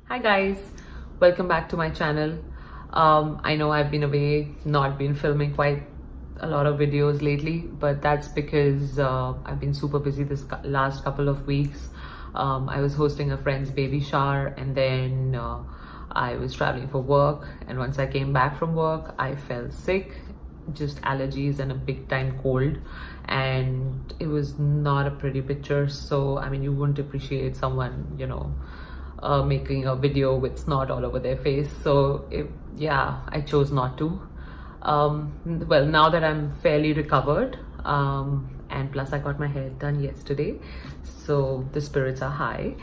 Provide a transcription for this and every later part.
Hi guys, welcome back to my channel. I know I've been away, not been filming quite a lot of videos lately, but that's because I've been super busy this last couple of weeks. I was hosting a friend's baby shower, and then I was traveling for work, and once I came back from work I fell sick, just allergies and a big time cold, and it was not a pretty picture. So I mean, you wouldn't appreciate someone, making a video with snot all over their face. So yeah, I chose not to. Well, now that I'm fairly recovered, and plus I got my hair done yesterday, so the spirits are high.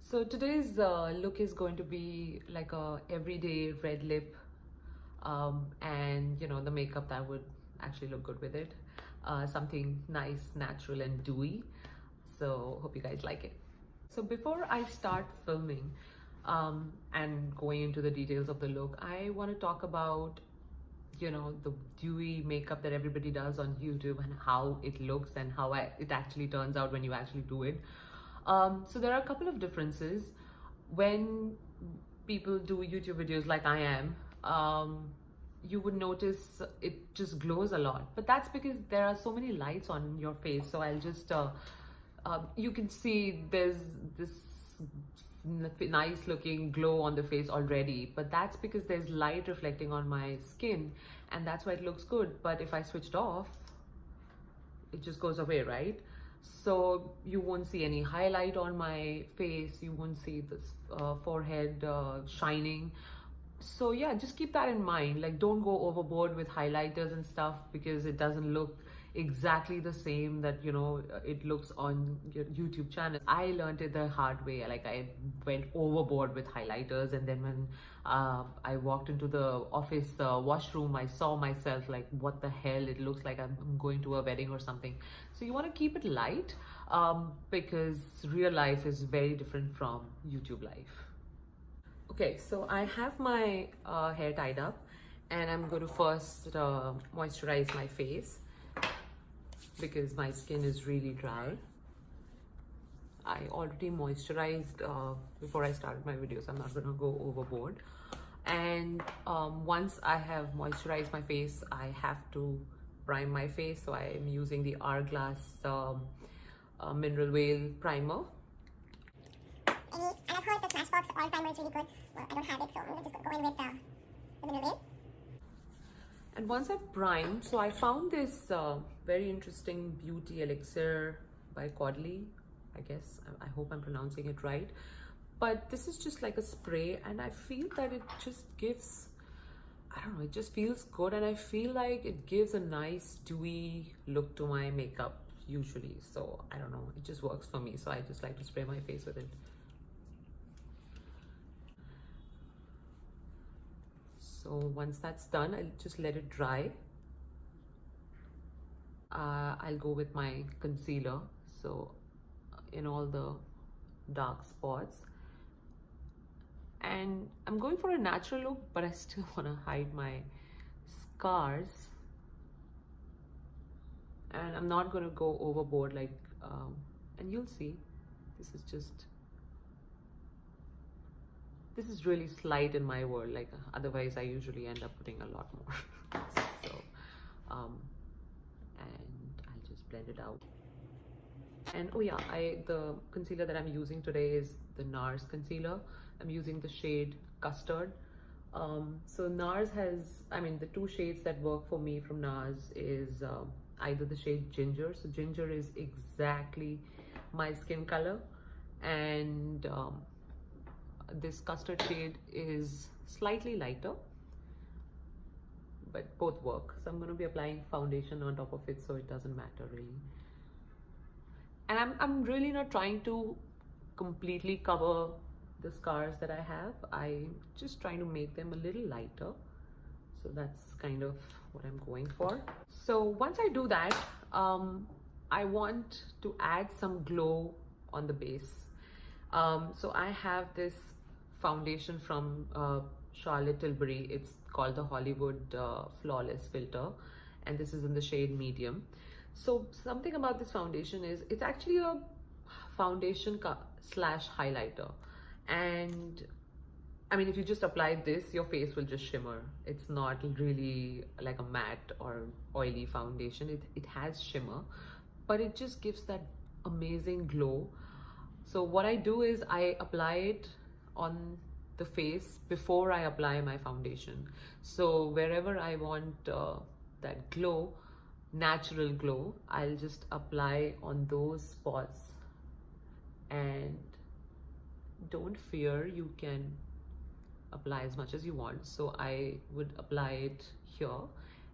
So today's look is going to be like a everyday red lip, and the makeup that would actually look good with it. Something nice, natural and dewy. So hope you guys like it. So before I start filming and going into the details of the look, I want to talk about the dewy makeup that everybody does on YouTube and how it looks and how it actually turns out when you actually do it. So there are a couple of differences. When people do YouTube videos like I am, you would notice it just glows a lot, but that's because there are so many lights on your face. So I'll just you can see there's this nice looking glow on the face already, but that's because there's light reflecting on my skin, and that's why it looks good. But if I switched off, it just goes away, right? So you won't see any highlight on my face, you won't see this forehead shining. So yeah, just keep that in mind. Like, don't go overboard with highlighters and stuff, because it doesn't look exactly the same that it looks on your YouTube channel. I learned it the hard way. Like, I went overboard with highlighters, and then when I walked into the office washroom, I saw myself like, what the hell, it looks like I'm going to a wedding or something. So you want to keep it light, because real life is very different from YouTube life. Okay, so I have my hair tied up, and I'm going to first moisturize my face because my skin is really dry. I already moisturized before I started my videos. I'm not going to go overboard. And once I have moisturized my face, I have to prime my face. So I am using the Hourglass Mineral Whale Primer. And I've heard the Smashbox oil primer is really good. Well, I don't have it, so I'm just going to go in with the Mineral Whale. And once I've primed, so I found this very interesting beauty elixir by Caudalie, I guess. I hope I'm pronouncing it right. But this is just like a spray, and I feel that it just gives, I don't know, it just feels good, and I feel like it gives a nice dewy look to my makeup usually. So I don't know, it just works for me. So I just like to spray my face with it. So once that's done, I'll just let it dry. I'll go with my concealer, so in all the dark spots. And I'm going for a natural look, but I still want to hide my scars. And I'm not going to go overboard, like, and you'll see, this is really slight in my world. Like, otherwise I usually end up putting a lot more. So and I'll just blend it out. And oh yeah, the concealer that I'm using today is the Nars concealer. I'm using the shade Custard. So Nars has, I mean, the two shades that work for me from Nars is either the shade Ginger. So Ginger is exactly my skin color, and this Custard shade is slightly lighter, but both work. So I'm going to be applying foundation on top of it, so it doesn't matter really. And I'm really not trying to completely cover the scars that I have. I'm just trying to make them a little lighter. So that's kind of what I'm going for. So once I do that, I want to add some glow on the base. So I have this foundation from Charlotte Tilbury. It's called the Hollywood Flawless Filter, and this is in the shade medium. So something about this foundation is it's actually a foundation slash highlighter, and I mean, if you just apply this, your face will just shimmer. It's not really like a matte or oily foundation. It has shimmer, but it just gives that amazing glow. So what I do is I apply it on the face before I apply my foundation. So wherever I want that glow, natural glow, I'll just apply on those spots. And don't fear, you can apply as much as you want. So I would apply it here,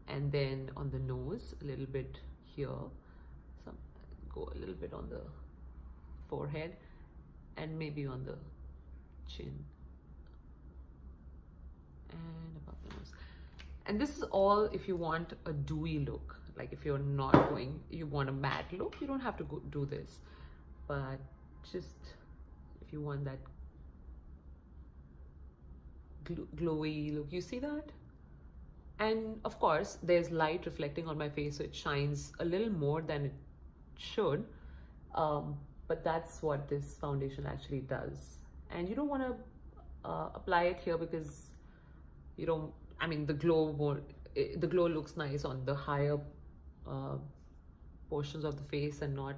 and then on the nose a little bit here, some go a little bit on the forehead, and maybe on the chin and above the nose. And this is all if you want a dewy look. Like if you're not going, you want a matte look, you don't have to go do this, but just if you want that glowy look, you see that? And of course there's light reflecting on my face, so it shines a little more than it should, but that's what this foundation actually does. And you don't want to apply it here because you don't, I mean, the glow looks nice on the higher portions of the face and not,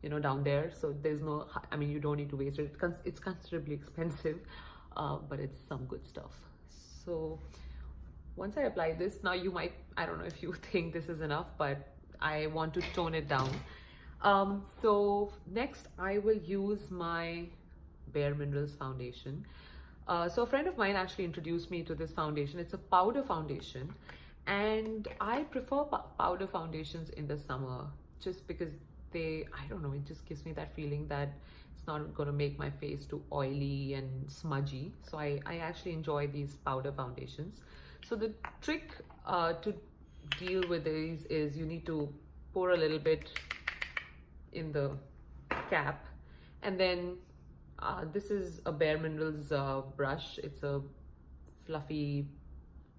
you know, down there. So there's no, I mean, you don't need to waste it. It's considerably expensive, but it's some good stuff. So once I apply this, now you might, I don't know if you think this is enough, but I want to tone it down. So next I will use my Bare Minerals foundation. So a friend of mine actually introduced me to this foundation. It's a powder foundation, and I prefer powder foundations in the summer just because I don't know, it just gives me that feeling that it's not going to make my face too oily and smudgy. So I actually enjoy these powder foundations. So the trick to deal with these is you need to pour a little bit in the cap, and then this is a Bare Minerals brush. It's a fluffy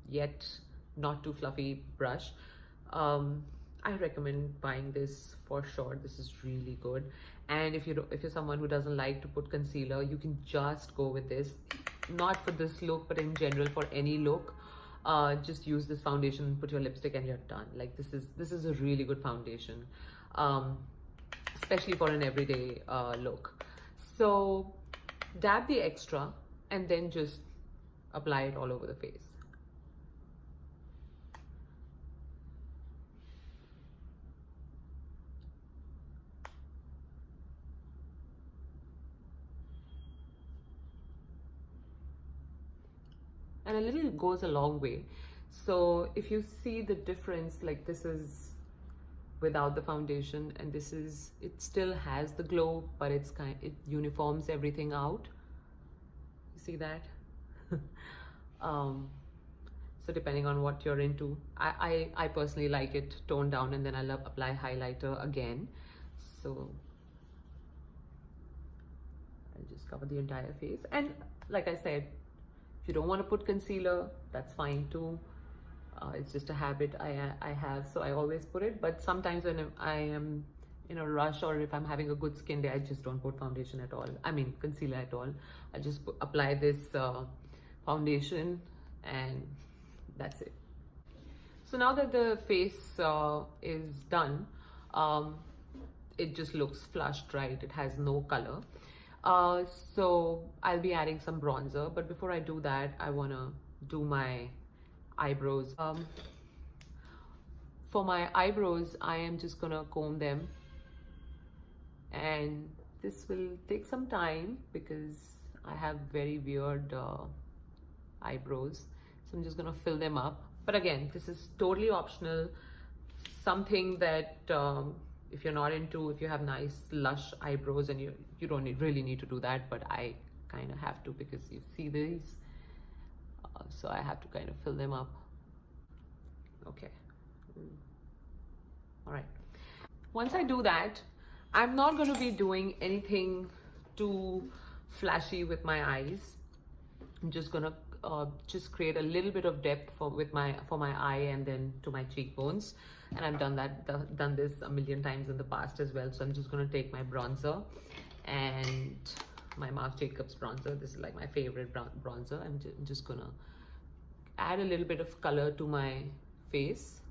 yet not too fluffy brush. I recommend buying this for sure. This is really good. And if you're someone who doesn't like to put concealer, you can just go with this. Not for this look, but in general for any look. Just use this foundation, put your lipstick, and you're done. Like this is a really good foundation, especially for an everyday look. So dab the extra and then just apply it all over the face. And a little goes a long way. So if you see the difference, like this is without the foundation, and this is, it still has the glow, but it uniforms everything out. You see that? So depending on what you're into, I personally like it toned down, and then I'll apply highlighter again. So I'll just cover the entire face. And like I said, if you don't want to put concealer, that's fine too. It's just a habit I have, so I always put it. But sometimes when I am in a rush, or if I'm having a good skin day, I just don't put foundation at all. I mean concealer at all. I just apply this foundation, and that's it. So now that the face is done, it just looks flushed, right? It has no color. So I'll be adding some bronzer, but before I do that, I want to do my eyebrows. For my eyebrows, I am just gonna comb them, and this will take some time because I have very weird eyebrows, so I'm just gonna fill them up. But again, this is totally optional, something that if you're not into, if you have nice lush eyebrows, and you don't really need to do that, but I kind of have to because you see these, so I have to kind of fill them up. Okay, all right. Once I do that, I'm not going to be doing anything too flashy with my eyes. I'm just gonna just create a little bit of depth for my eye, and then to my cheekbones. And I've done this a million times in the past as well. So I'm just gonna take my bronzer and my Marc Jacobs bronzer. This is like my favorite bronzer. I'm just gonna add a little bit of color to my face.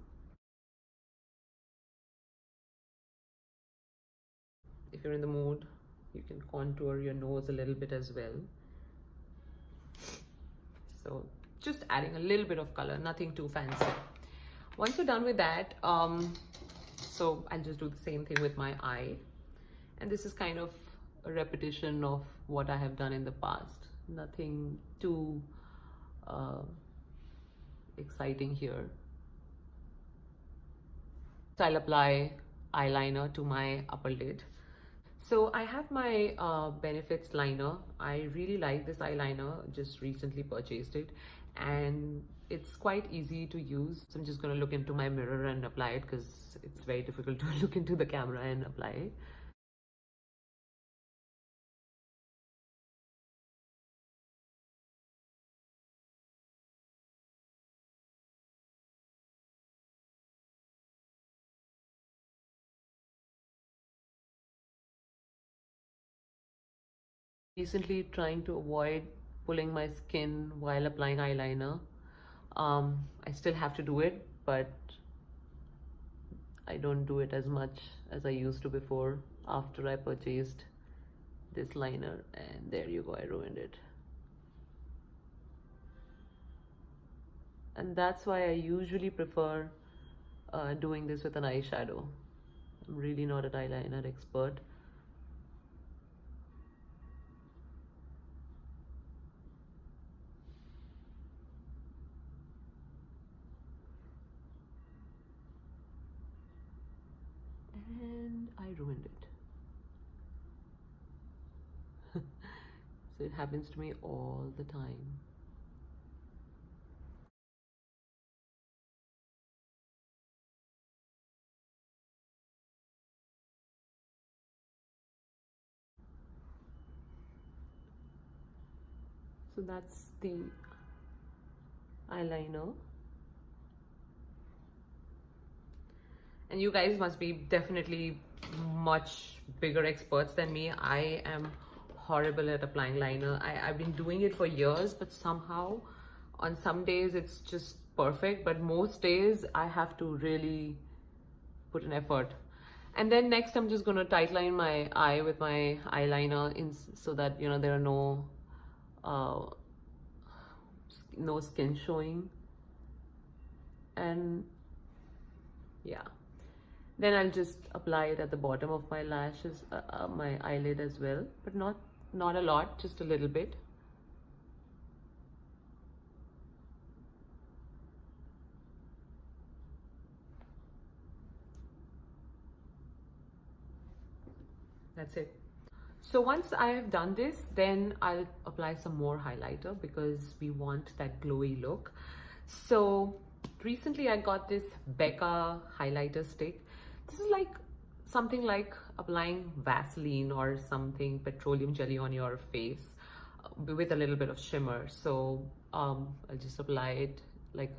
If you're in the mood, you can contour your nose a little bit as well. So just adding a little bit of color, nothing too fancy. Once you're done with that, so I'll just do the same thing with my eye. And this is kind of a repetition of what I have done in the past. Nothing too exciting here. So I'll apply eyeliner to my upper lid. So I have my Benefits liner. I really like this eyeliner, just recently purchased it, and it's quite easy to use. So I'm just going to look into my mirror and apply it because it's very difficult to look into the camera and apply it. Recently trying to avoid pulling my skin while applying eyeliner. I still have to do it, but I don't do it as much as I used to before after I purchased this liner. And there you go, I ruined it. And that's why I usually prefer doing this with an eyeshadow. I'm really not an eyeliner expert. And I ruined it. So it happens to me all the time. So that's the eyeliner. And you guys must be definitely much bigger experts than me. I am horrible at applying liner. I've been doing it for years, but somehow on some days it's just perfect, but most days I have to really put an effort. And then next I'm just going to tightline my eye with my eyeliner so that, you know, there are no skin showing. And yeah, then I'll just apply it at the bottom of my lashes, my eyelid as well, but not a lot, just a little bit. That's it. So once I have done this, then I'll apply some more highlighter because we want that glowy look. So recently I got this Becca highlighter stick. This is like something like applying Vaseline or something, petroleum jelly on your face with a little bit of shimmer. So I'll just apply it like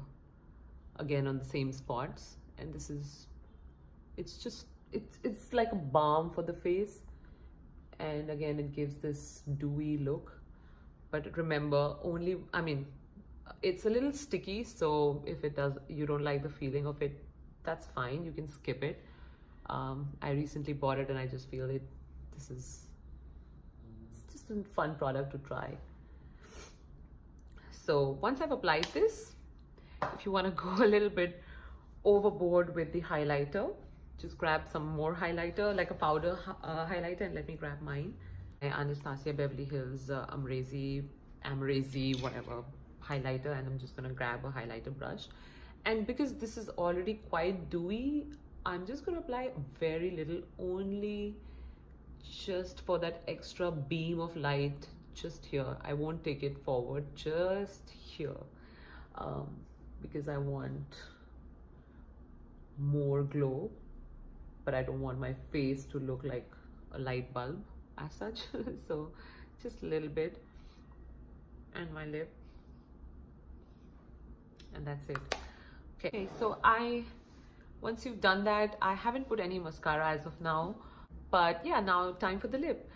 again on the same spots, and this is, it's like a balm for the face, and again it gives this dewy look. But remember, it's a little sticky, so if you don't like the feeling of it, that's fine, you can skip it. I recently bought it and I just feel it's just a fun product to try. So once I've applied this, if you want to go a little bit overboard with the highlighter, just grab some more highlighter, like a powder highlighter, and let me grab mine. My Anastasia Beverly Hills Amazing whatever highlighter, and I'm just gonna grab a highlighter brush. And because this is already quite dewy, I'm just gonna apply very little, only just for that extra beam of light just here. I won't take it forward, just here, because I want more glow, but I don't want my face to look like a light bulb as such. So just a little bit, and my lip, and that's it. Okay, so once you've done that, I haven't put any mascara as of now. But yeah, now time for the lip.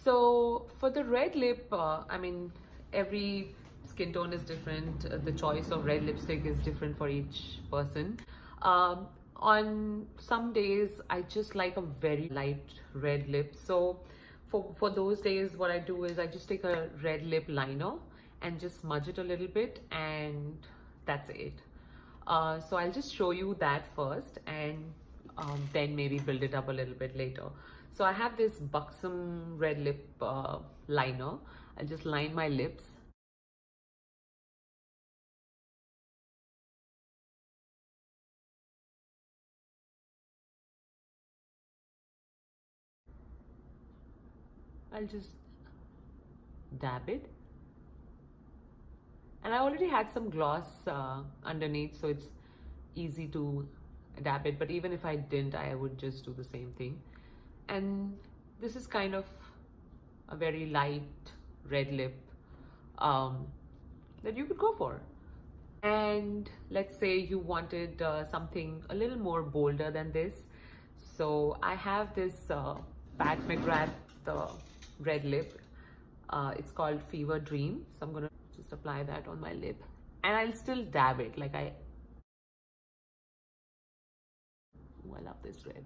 So for the red lip, I mean, every skin tone is different. The choice of red lipstick is different for each person. On some days, I just like a very light red lip. So for those days, what I do is I just take a red lip liner and just smudge it a little bit, and that's it. So I'll just show you that first, and then maybe build it up a little bit later. So I have this Buxom Red lip liner. I'll just line my lips. I'll just dab it. And I already had some gloss underneath, so it's easy to dab it. But even if I didn't, I would just do the same thing. And this is kind of a very light red lip that you could go for. And let's say you wanted something a little more bolder than this. So I have this Pat Mcgrath red lip. It's called Fever Dream. So I'm gonna just apply that on my lip, and I'll still dab it. Like I love this red.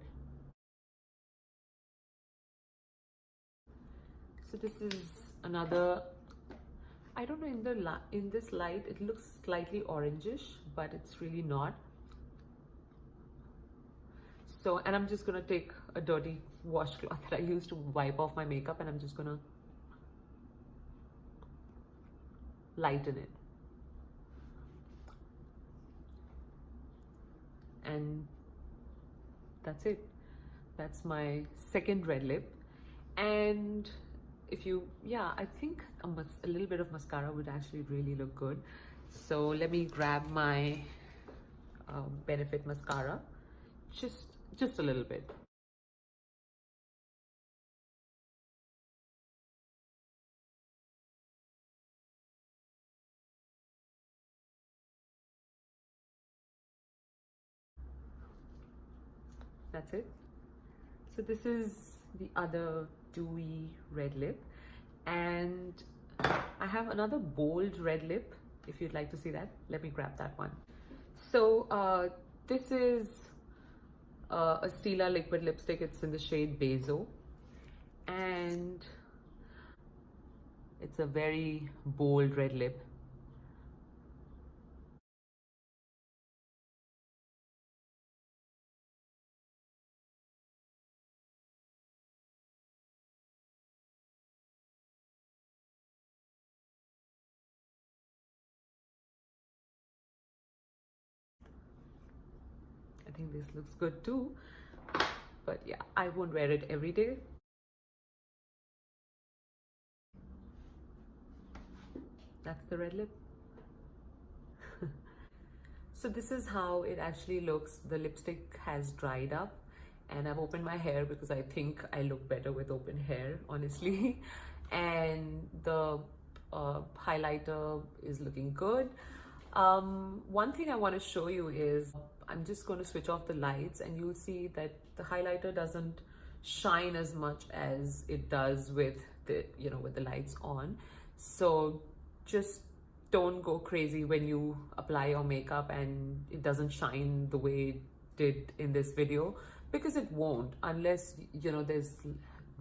So this is another, I don't know, in this light it looks slightly orangish, but it's really not. So, and I'm just gonna take a dirty washcloth that I use to wipe off my makeup, and I'm just gonna lighten it. And that's it. That's my second red lip. And if you, yeah, I think a little bit of mascara would actually really look good. So let me grab my Benefit mascara, just a little bit. That's it. So this is the other dewy red lip, and I have another bold red lip. If you'd like to see that, let me grab that one. So this is a Stila liquid lipstick. It's in the shade Beso, and it's a very bold red lip. I think this looks good too, but yeah, I won't wear it every day. That's the red lip. So this is how it actually looks. The lipstick has dried up, and I've opened my hair because I think I look better with open hair, honestly. And the highlighter is looking good. One thing I want to show you is I'm just going to switch off the lights, and you'll see that the highlighter doesn't shine as much as it does with the, you know, with the lights on. So just don't go crazy when you apply your makeup and it doesn't shine the way it did in this video, because it won't, unless, you know, there's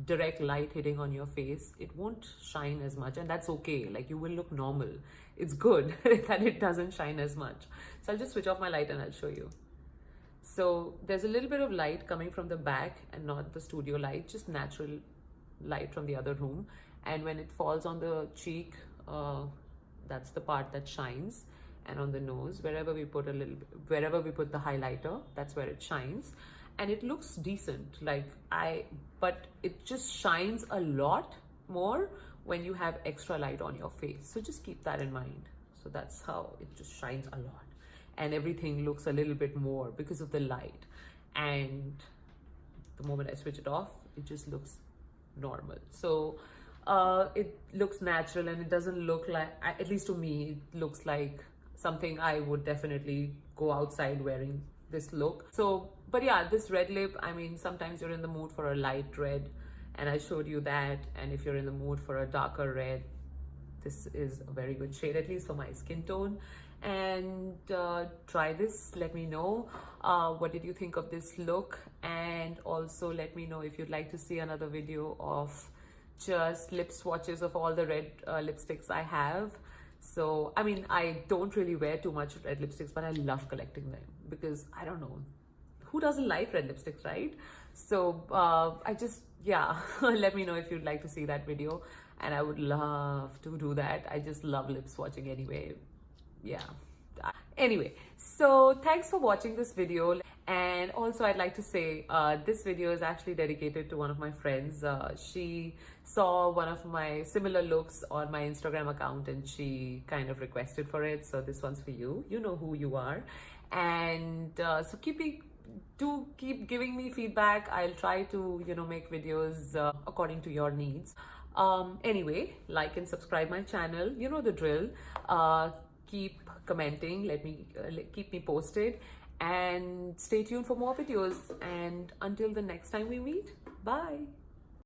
direct light hitting on your face. It won't shine as much, and that's okay. Like, you will look normal. It's good that it doesn't shine as much. So I'll just switch off my light and I'll show you. So there's a little bit of light coming from the back and not the studio light, just natural light from the other room. And when it falls on the cheek, that's the part that shines. And on the nose, wherever we put the highlighter, that's where it shines. And it looks decent, but it just shines a lot more when you have extra light on your face. So just keep that in mind. So that's how it just shines a lot, and everything looks a little bit more because of the light. And the moment I switch it off, it just looks normal. So it looks natural, and it doesn't look like, at least to me, it looks like something I would definitely go outside wearing this look. So but yeah, this red lip, I mean, sometimes you're in the mood for a light red, and I showed you that. And if you're in the mood for a darker red, this is a very good shade, at least for my skin tone. And try this. Let me know what did you think of this look, and also let me know if you'd like to see another video of just lip swatches of all the red lipsticks I have. So I mean, I don't really wear too much red lipsticks, but I love collecting them because I don't know, who doesn't like red lipsticks, right? So I just, yeah, let me know if you'd like to see that video, and I would love to do that. I just love lip swatching anyway. Yeah. Anyway, so thanks for watching this video. And also I'd like to say this video is actually dedicated to one of my friends. She saw one of my similar looks on my Instagram account and she kind of requested for it. So this one's for you. You know who you are. And so keep giving me feedback. I'll try to, you know, make videos according to your needs. Anyway, like and subscribe my channel. You know the drill. Keep commenting, keep me posted, and stay tuned for more videos. And until the next time we meet, bye.